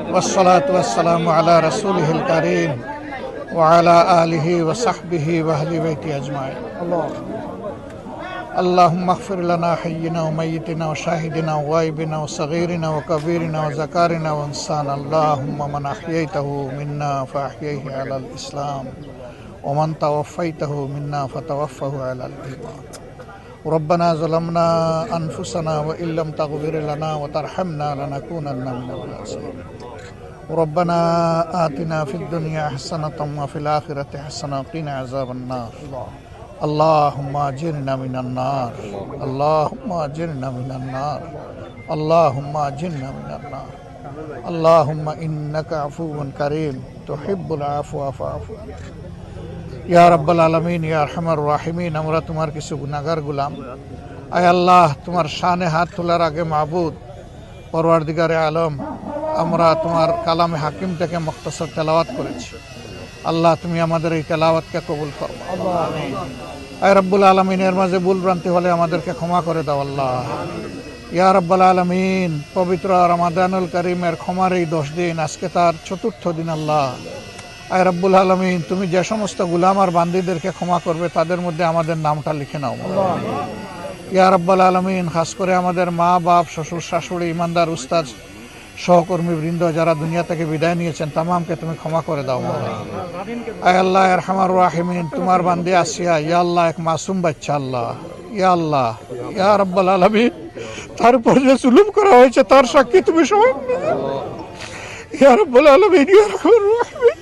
ওয়াসসালাতু ওয়াসসালামু আলা রাসূলিহিল কারীম ওয়া আলা আলিহি ওয়া সাহবিহি ওয়া আহলি বাইতি আজমাইন। আল্লাহুম্মা ইগফির লানা হাইয়িনা ওয়া মাইয়িতিনা ওয়া শাহিদিনা ওয়া গায়বিনা ওয়া সাগীরিনা ওয়া কাবীরিনা ওয়া যাকারিনা ওয়া ইনসানা। আল্লাহুম্মা মান আহইয়াইতাহু মিন্না ফাআহইহি আলাল ইসলাম ওয়া মান তাওয়াফফাইতাহু মিন্না ফাতাওয়াফফাহু আলাল ঈমান। ربنا ظلمنا أنفسنا وإن لم تغفر لنا وترحمنا لنكونن من الخاسرين. ربنا آتنا في الدنيا حسنة وفي الآخرة حسنة وقنا عذاب النار. اللهم أجرنا من النار، اللهم أجرنا من النار، اللهم أجرنا من النار. اللهم إنك عفو كريم تحب العفو فاعف عنا. ইয়া রাব্বাল আলামিন, ইয়া আরহামার রাহিমিন, আমরা তোমার কিছু গুনাহগার গোলাম। আয় আল্লাহ, তোমার শানে হাত তোলার আগে মাবুদ পরওয়ারদিগারে আলম, আমরা তোমার কালামে হাকিম থেকে মুখতাসার তেলাওয়াত করেছি। আল্লাহ, তুমি আমাদের এই তেলাওয়াতকে কবুল করো। আয় রাব্বুল আলামিনের মাঝে ভুল ভ্রান্তি হলে আমাদেরকে ক্ষমা করে দাও আল্লাহ। ইয়া রাব্বাল আলামিন, পবিত্র রমাদানুল কারীমের ক্ষমার এই 10 দিন, আজকে তার 4র্থ দিন আল্লাহ। আয় রাব্বুল আলামিন, তুমি যে সমস্ত গুলাম আর বান্দীদেরকে ক্ষমা করবে তাদের মধ্যে আমাদের নামটা লিখে নাও। ইয়া রাব্বুল আলামিন, খাস করে আমাদের মা বাপ, শ্বশুর শাশুড়ি, ইমানদার উস্তাদ, সহকর্মী বৃন্দ যারা দুনিয়া থেকে বিদায় নিয়েছেন তামামকে তুমি ক্ষমা করে দাও। আয় আল্লাহ আরহামার রাহিমিন, তোমার বান্দী আসিয়া, ইয়া আল্লাহ, এক মাসুম বাচ্চা আল্লাহ, ইয়া আল্লাহ, ইয়া রাব্বুল আলামিন, তার উপর যে জুলুম করা হয়েছে তার সাক্ষী তুমি সবাই। ইয়া রাব্বুল আলামিন, ইয়া রাহমার রাহিমিন,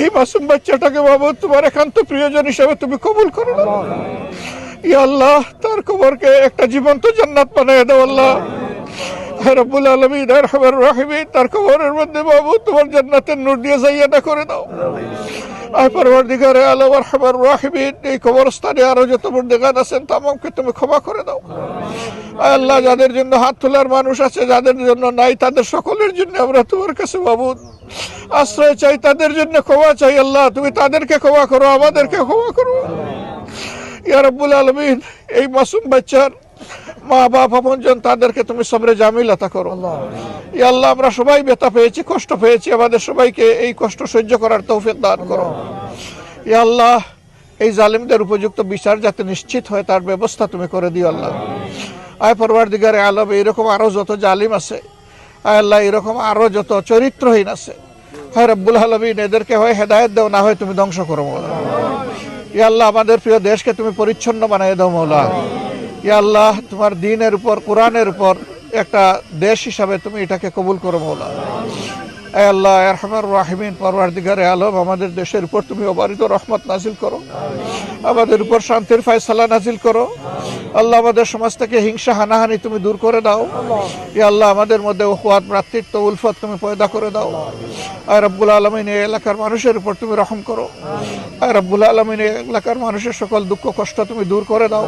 এই মাসুম বাচ্চাটাকে বাবা তোমার একান্ত প্রিয়জন হিসেবে তুমি কবুল করো। ইয়া আল্লাহ, তার কবরকে একটা জীবন্ত জান্নাত বানিয়ে দাও আল্লাহ। হে রাব্বুল আলামিন, আরহামার রাহিমিন, তার কবরের মধ্যে বাবা তোমার জান্নাতের নূর দিয়ে জাইয়াদা করে দাও। আয় পরওয়ারদিগারে আলম, আরহামার রাহিমিন, এই কবরস্থানে আরো যত বন্দেগান আছেন তামামকে তুমি ক্ষমা করে দাও। আয় আল্লাহ, যাদের জন্য হাত তোলার মানুষ আছে, যাদের জন্য নাই, তাদের সকলের জন্য আমরা তোমার কাছে মাবুদ আশ্রয় চাই, তাদের জন্য ক্ষমা চাই আল্লাহ। তুমি তাদেরকে ক্ষমা করো, আমাদেরকে ক্ষমা করো। ইয়া রাব্বুল আলামিন, এই মাসুম বাচ্চার মা বাপ আপনজন তাদেরকে তুমি সবরে জামিল আতা করো। ইয়া আল্লাহ, আমরা সবাই ব্যথা পেয়েছি, কষ্ট পেয়েছি, আমাদের সবাইকে এই কষ্ট সহ্য করার তৌফিক দান করো। ইয়া আল্লাহ, এই জালিমদের উপযুক্ত বিচার যাতে নিশ্চিত হয় তার ব্যবস্থা তুমি করে দিও আল্লাহ। আয় পরওয়ারদিগারে আলম, এইরকম আরো যত জালিম আছে, আয় আল্লাহ, এরকম আরো যত চরিত্রহীন আছে, হ্যাঁ রাব্বুল আলামিন, এদেরকে হয় হেদায়েত দাও, না হয় তুমি ধ্বংস করো মওলা। ইয়া আল্লাহ, আমাদের প্রিয় দেশকে তুমি পরিচ্ছন্ন বানিয়ে দাও মওলা। ইয়া আল্লাহ, তোমার দ্বীনের উপর, কোরআনের উপর একটা দেশ হিসাবে তুমি এটাকে কবুল করো মওলা। আয় আল্লাহ আরহামার রাহিমিন, পরওয়ারদিগারে আলম, আমাদের দেশের উপর তুমি অবারিত রহমত নাজিল করো, আমাদের উপর শান্তির ফয়সালা নাজিল করো আল্লাহ। আমাদের সমাজ থেকে হিংসা হানাহানি তুমি দূর করে দাও। ইয়া আল্লাহ, আমাদের মধ্যে উখওয়াত, ভ্রাতৃত্ব, উলফত তুমি পয়দা করে দাও। আয় রাব্বুল আলামিন, এই এলাকার মানুষের উপর তুমি রহম করো। আয় রাব্বুল আলামিন, এই এলাকার মানুষের সকল দুঃখ কষ্ট তুমি দূর করে দাও।